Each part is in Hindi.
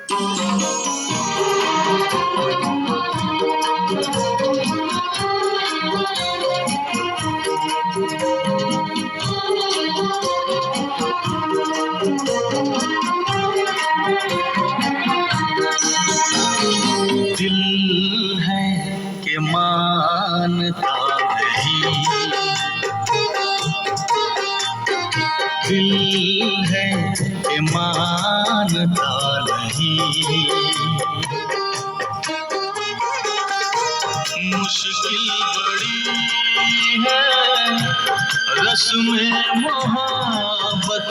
दिल है कि मानता नहीं, दिल है कि मानता नहीं, मुश्किल बड़ी है रस्म मोहब्बत,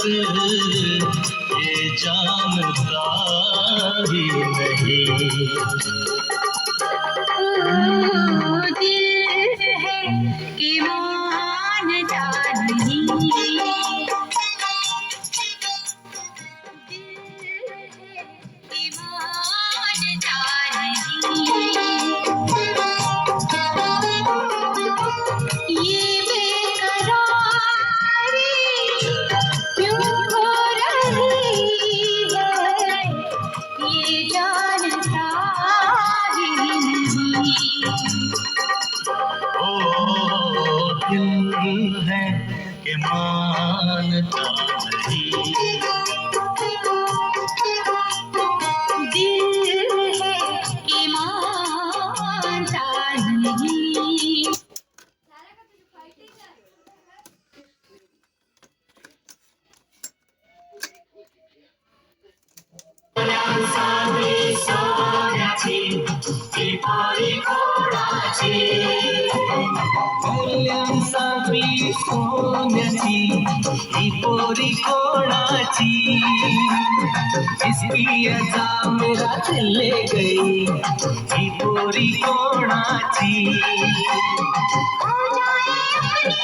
ये जानता ही नहीं। दिल है कि मानता नहीं, दिल है कि मानता नहीं, ये बेकरारी क्यों हो रही है, ये जानता ही नहीं। ओ दिल है कि मानता नहीं, दिल है कि मानता नहीं। कल्याण सावी सोन्याची ही पोरी कोणाची, इसकी अदा मेरा दिल ले गई, ही पोरी कोणाची। हो जाए अपनी